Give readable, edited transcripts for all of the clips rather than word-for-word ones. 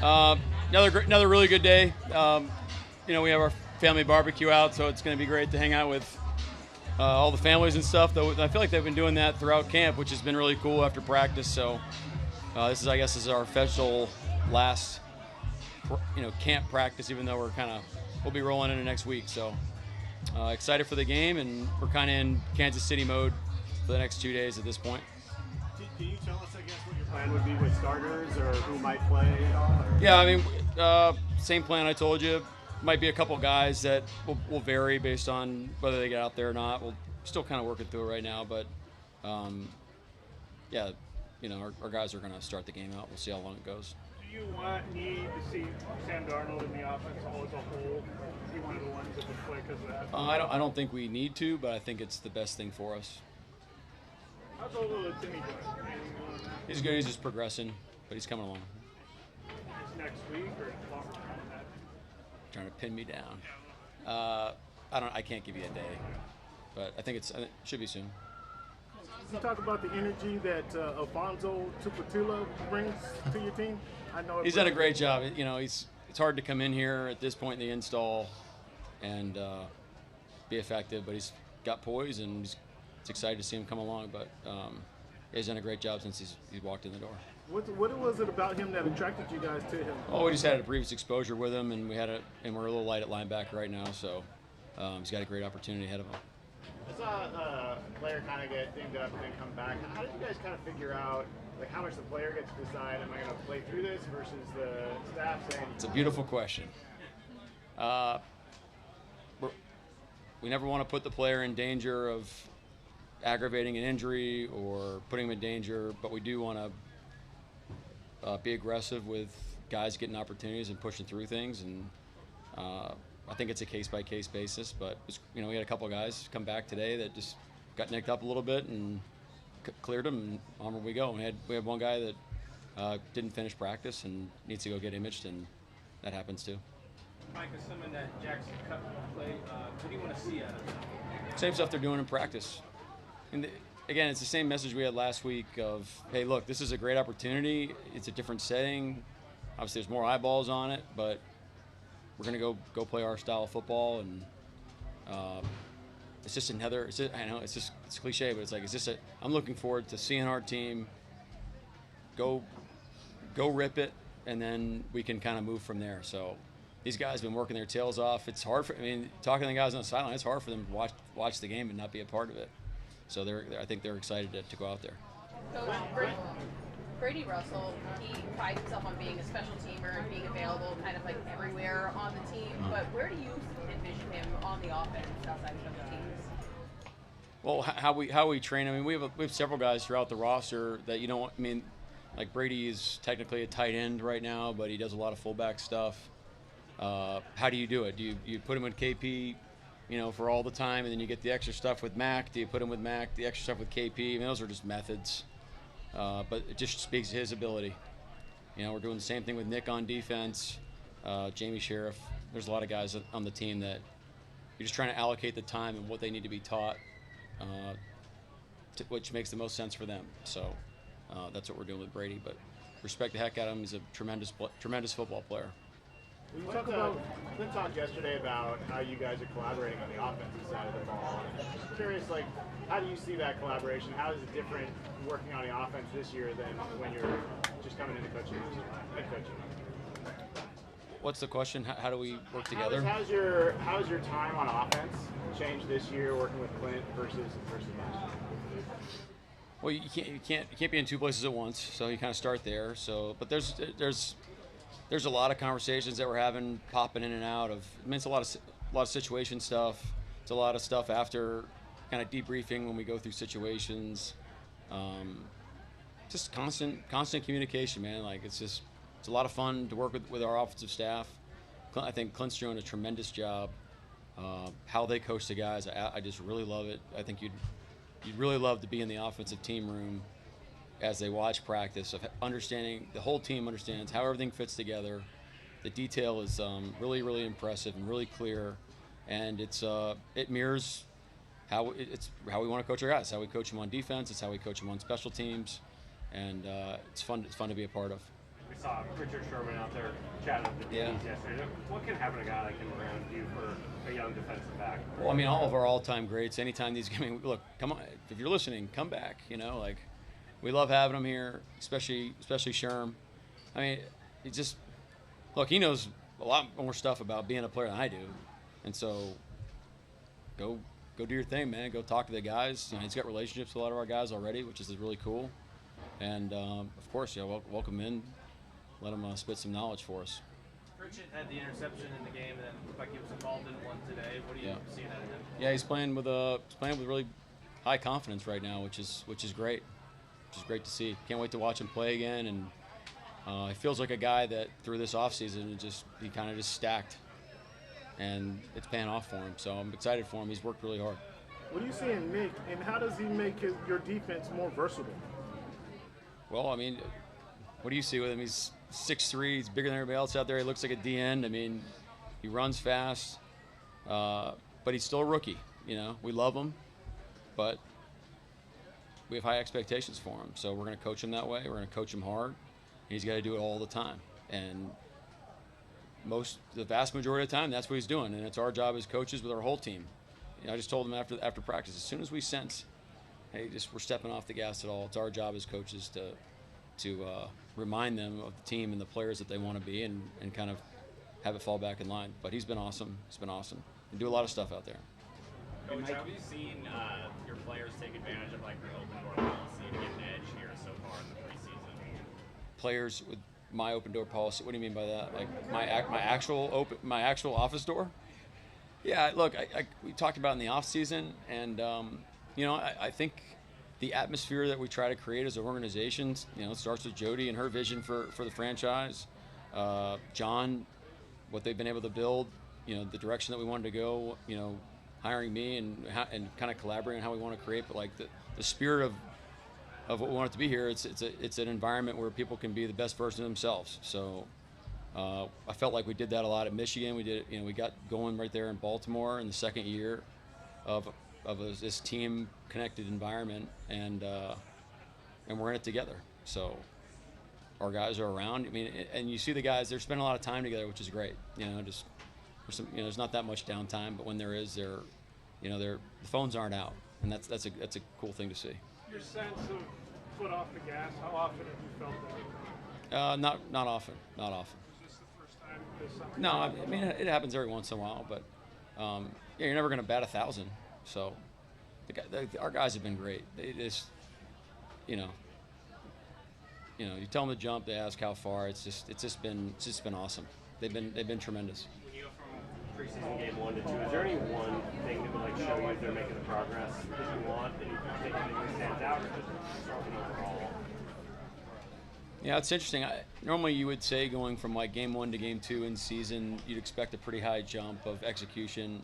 Another really good day. We have our family barbecue out, so it's going to be great to hang out with all the families and stuff. Though I feel like they've been doing that throughout camp, which has been really cool after practice. So this is our official last camp practice, even though we'll be rolling into next week. So excited for the game, and we're kind of in Kansas City mode for the next 2 days at this point. Can you tell us, I guess, what your plan would be with starters or who might play at all? Or? Yeah, same plan I told you. Might be a couple guys that will vary based on whether they get out there or not. We'll still kind of working through it right now, but our guys are going to start the game out. We'll see how long it goes. Do you need to see Sam Darnold in the offense all as a whole? Is he one of the ones that would play because of that? I don't think we need to, but I think it's the best thing for us. How's old little Timmy doing? He's good. He's just progressing, but he's coming along. Is next week or longer than that? Trying to pin me down. I can't give you a day, but I think it should be soon. Can you talk about the energy that Alphonzo Tuputala brings to your team? I know he's done a great job. It's hard to come in here at this point in the install and be effective, but he's got poise, and it's excited to see him come along. But he's done a great job since he's walked in the door. What was it about him that attracted you guys to him? Oh, we just had a previous exposure with him, and we're a little light at linebacker right now, so he's got a great opportunity ahead of him. I saw a player kind of get dinged up and then come back. How did you guys kind of figure out how much the player gets to decide? Am I going to play through this versus the staff saying? It's a beautiful question. We never want to put the player in danger of aggravating an injury or putting him in danger, but we do want to be aggressive with guys getting opportunities and pushing through things, and I think it's a case-by-case basis. But we had a couple of guys come back today that just got nicked up a little bit and cleared them, and onward we go. We had one guy that didn't finish practice and needs to go get imaged, and that happens too. Mike, assuming that Jackson cut play, what do you want to see out of him? Same stuff they're doing in practice. And again, it's the same message we had last week of, hey, look, this is a great opportunity. It's a different setting. Obviously, there's more eyeballs on it, but we're going to go play our style of football. And it's just another. I know it's cliche, but I'm looking forward to seeing our team go rip it, and then we can kind of move from there. So these guys have been working their tails off. It's hard talking to the guys on the sideline, it's hard for them to watch the game and not be a part of it. So I think they're excited to go out there. Coach, Brady Russell, he prides himself on being a special teamer and being available kind of everywhere on the team. But where do you envision him on the offense outside of special teams? Well, how we train. We have several guys throughout the roster that like Brady is technically a tight end right now, but he does a lot of fullback stuff. How do you do it? Do you put him with KP? For all the time, and then you get the extra stuff with Mac. Do you put him with Mac, the extra stuff with KP? Those are just methods. But it just speaks to his ability. We're doing the same thing with Nick on defense, Jamie Sheriff. There's a lot of guys on the team that you're just trying to allocate the time and what they need to be taught, which makes the most sense for them. So that's what we're doing with Brady. But respect the heck out of him. He's a tremendous football player. You talked yesterday about how you guys are collaborating on the offensive side of the ball. I'm just curious, how do you see that collaboration? How is it different working on the offense this year than when you're just coming into coaching? What's the question? How do we work together? How's your time on offense changed this year working with Clint versus last year? Well, you can't be in two places at once, so you kind of start there. So, but there's a lot of conversations that we're having, popping in and out of. It's a lot of situation stuff. It's a lot of stuff after kind of debriefing when we go through situations. Just constant communication, man. It's a lot of fun to work with our offensive staff. I think Clint's doing a tremendous job. How they coach the guys, I just really love it. I think you'd really love to be in the offensive team room as they watch practice, of understanding, the whole team understands how everything fits together. The detail is really, really impressive and really clear, and it mirrors how we want to coach our guys. How we coach them on defense. It's how we coach them on special teams, and it's fun to be a part of. We saw Richard Sherman out there chatting with the DBs yesterday. What can happen to a guy like him around you for a young defensive back? Well, I mean, all of our all-time greats. Anytime these, I mean, look, come on, if you're listening, come back. You know, like we love having him here, especially Sherm. I mean, he just look. He knows a lot more stuff about being a player than I do, and so go do your thing, man. Go talk to the guys. You know, he's got relationships with a lot of our guys already, which is really cool. And of course, welcome in. Let him spit some knowledge for us. Pritchett had the interception in the game, and then looked like he was involved in one today. What are you seeing out of him? Yeah, he's playing with really high confidence right now, which is great. Which is great to see. Can't wait to watch him play again. And it feels like a guy that through this offseason he kind of just stacked, and it's paying off for him. So I'm excited for him. He's worked really hard. What do you see in Nick, and how does he make your defense more versatile? Well, I mean, what do you see with him? He's 6'3", he's bigger than everybody else out there. He looks like a D end. I mean, he runs fast, but he's still a rookie. You know, we love him, but we have high expectations for him. So we're going to coach him that way. We're going to coach him hard, and he's got to do it all the time. And the vast majority of the time, that's what he's doing. And it's our job as coaches with our whole team. You know, I just told him after practice, as soon as we sense, hey, we're stepping off the gas at all, it's our job as coaches to remind them of the team and the players that they want to be and kind of have it fall back in line. But he's been awesome. He's been awesome. We do a lot of stuff out there. Coach, have you seen your players take advantage of like your open door policy to get an edge here so far in the preseason? Players with my open door policy. What do you mean by that? Like my actual office door? Yeah. Look, we talked about in the off season, and you know, I think the atmosphere that we try to create as an organization, you know, it starts with Jody and her vision for the franchise. John, what they've been able to build, you know, the direction that we wanted to go, you know, hiring me and kind of collaborating on how we want to create, but like the spirit of what we want it to be here, it's an environment where people can be the best version of themselves. So I felt like we did that a lot at Michigan. We got going right there in Baltimore in the second year of this team connected environment, and we're in it together. So our guys are around. I mean, and you see the guys, they're spending a lot of time together, which is great. You know, there's not that much downtime, but when there is, the phones aren't out, and that's a cool thing to see. Your sense of foot off the gas, how often have you felt that? Not often. Is this the first time this summer? No, I mean it happens every once in a while, but you're never going to bat 1,000. So our guys have been great. They just, you tell them to jump, they ask how far. It's just been awesome. They've been tremendous. When you go from preseason game 1 to 2, is there any one thing that would like show you if they're making the progress that you want, that you think that stands out, or just overall? Yeah, it's interesting. Normally you would say going from like game 1 to game 2 in season, you'd expect a pretty high jump of execution.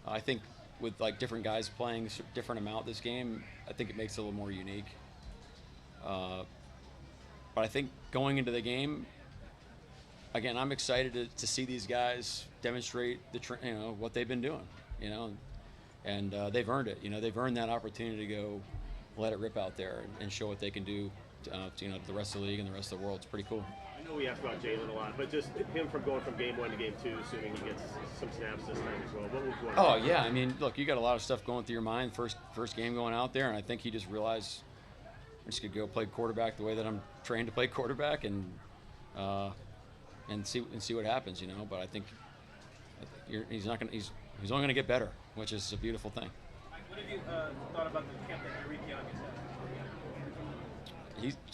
I think with like different guys playing a different amount this game, I think it makes it a little more unique. But I think going into the game, again, I'm excited to see these guys demonstrate what they've been doing, and they've earned it. They've earned that opportunity to go let it rip out there and show what they can do to the rest of the league and the rest of the world. It's pretty cool. I know we asked about Jalen a lot, but just him from going from game 1 to game 2, assuming he gets some snaps this time as well. What was one? Oh yeah, I mean, look, you got a lot of stuff going through your mind first game going out there, and I think he just realized I'm just gonna go play quarterback the way that I'm trained to play quarterback, and see what happens, But I think he's only gonna get better, which is a beautiful thing. What have you thought about the camp that Dariq had?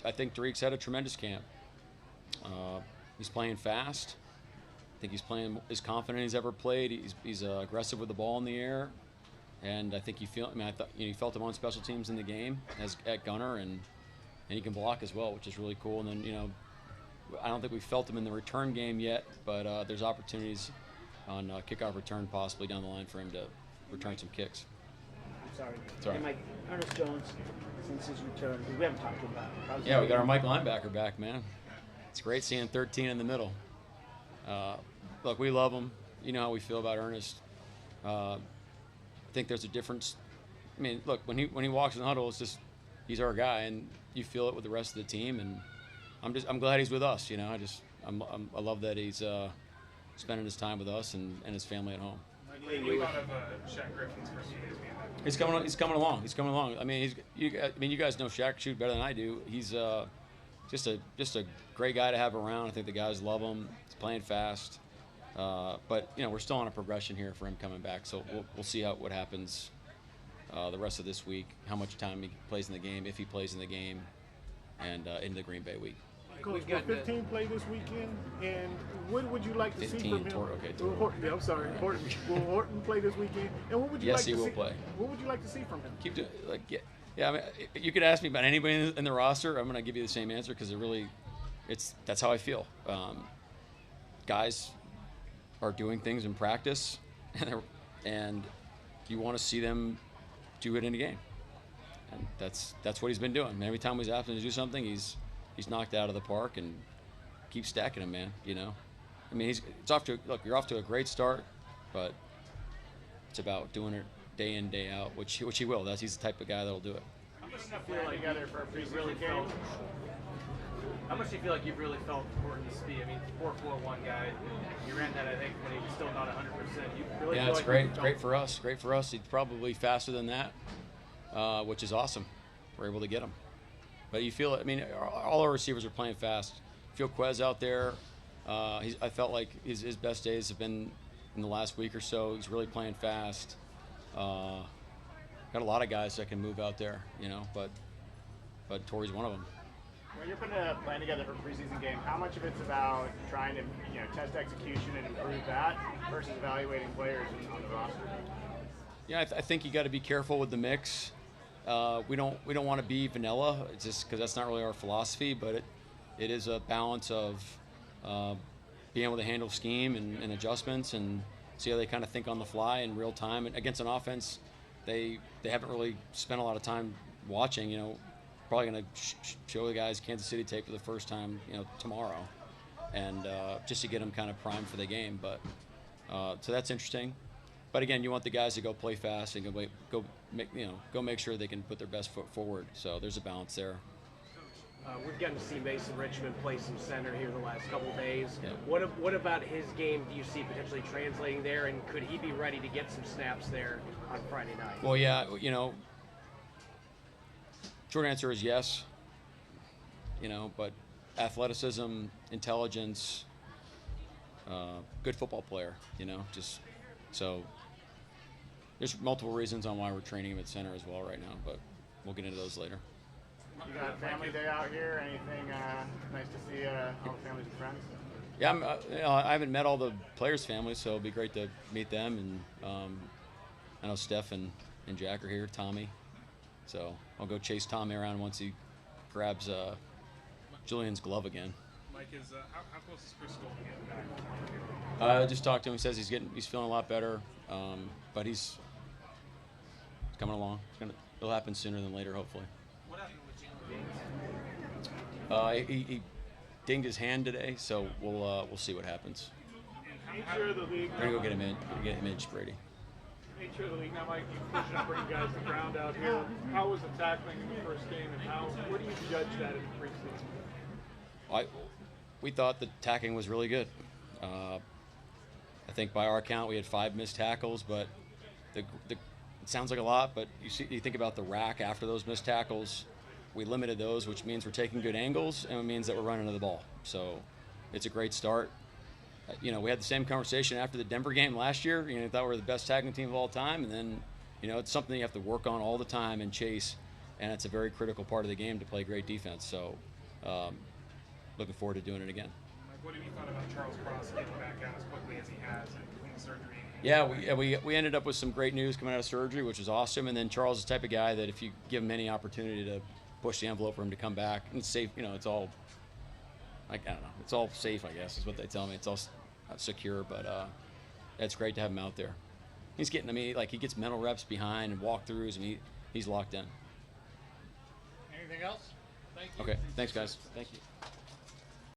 I think Dariq's had a tremendous camp. He's playing fast. I think he's playing as confident as he's ever played. He's aggressive with the ball in the air, and I think you felt him on special teams in the game at gunner, and he can block as well, which is really cool. And then I don't think we felt him in the return game yet, but there's opportunities on kickoff return possibly down the line for him to return some kicks. I'm sorry. Sorry. And Mike, Ernest Jones, since his return, we haven't talked about it. Yeah, we got our Mike linebacker back, man. It's great seeing 13 in the middle. Look, we love him. You know how we feel about Ernest. I think there's a difference. I mean, look, when he walks in the huddle, it's just he's our guy, and you feel it with the rest of the team. And I'm glad he's with us. I love that he's spending his time with us and his family at home. What do you thought of Shaquill Griffin's first few days being there? He's coming along. I mean, you guys know Shaq shoot better than I do. He's just a great guy to have around. I think the guys love him. He's playing fast. But we're still on a progression here for him coming back. So we'll see what happens the rest of this week. How much time he plays in the game, if he plays in the game, and into the Green Bay week. Coach, will 15 play this weekend? And what would you like to see from him? Horton. I'm sorry, Horton. Will Horton play this weekend? And what would you like to see? Yes, he will play. What would you like to see from him? Keep doing yeah. I mean, you could ask me about anybody in the roster. I'm going to give you the same answer because that's how I feel. Guys are doing things in practice, and you want to see them do it in a game. And that's what he's been doing. I mean, every time he's asked him to do something, he's knocked out of the park and keep stacking them, man. I mean, you're off to a great start, but it's about doing it day in, day out, which he will. He's the type of guy that'll do it. How much do you feel like together for a preseason game? How much do you feel like you've really felt Horton's speed? I mean, 4.41 guy. You ran that, I think, when he was still not 100%. You really yeah, feel it's like great. It's great for us. Great for us. He's probably faster than that, which is awesome. We're able to get him. But you feel it. I mean, all our receivers are playing fast. You feel Quez out there. I felt like his best days have been in the last week or so. He's really playing fast. Got a lot of guys that can move out there, but Tory's one of them. When you're putting a plan together for a preseason game, how much of it's about trying to test execution and improve that versus evaluating players on the roster? Yeah, I think you got to be careful with the mix. We don't want to be vanilla, just because that's not really our philosophy. But it is a balance of being able to handle scheme and adjustments and see how they kind of think on the fly in real time. And against an offense, they haven't really spent a lot of time watching. Probably going to show the guys Kansas City tape for the first time, tomorrow, and just to get them kind of primed for the game. But so that's interesting. But again, you want the guys to go play fast and go make sure they can put their best foot forward. So there's a balance there. We've gotten to see Mason Richmond play some center here the last couple of days. Yeah. What about his game do you see potentially translating there, and could he be ready to get some snaps there on Friday night? Well, yeah, short answer is yes. But athleticism, intelligence, good football player. So there's multiple reasons on why we're training him at center as well right now, but we'll get into those later. You got family day out here? Anything nice to see all the families and friends? Yeah, I haven't met all the players' families, so it'll be great to meet them. And I know Steph and Jack are here, Tommy. So I'll go chase Tommy around once he grabs Julian's glove again. Mike, how close is Chris Gold to getting back? I just talked to him. He says he's feeling a lot better, but he's coming along. It'll happen sooner than later, hopefully. What happened with Jalen? He dinged his hand today, so we'll see what happens. Nature of the league. We're gonna go get him in, Brady. Nature of the league now, Mike. You pushing and bringing guys to the ground out here. How was the tackling in the first game, and where do you judge that in the preseason? We thought the tackling was really good. I think by our count we had 5 missed tackles, but it sounds like a lot, but you think about the rack after those missed tackles. We limited those, which means we're taking good angles, and it means that we're running to the ball. So it's a great start. We had the same conversation after the Denver game last year. Thought we were the best tackling team of all time, and then it's something you have to work on all the time and chase, and it's a very critical part of the game to play great defense. So looking forward to doing it again. What have you thought about Charles Cross getting back out as quickly as he has and between surgery? Yeah, we ended up with some great news coming out of surgery, which was awesome. And then Charles is the type of guy that if you give him any opportunity to push the envelope for him to come back, and it's safe. It's all I don't know. It's all safe, I guess, is what they tell me. It's all secure, but it's great to have him out there. He's getting. He gets mental reps behind and walkthroughs, and he's locked in. Anything else? Thank you. Okay, thanks, guys. Thank you.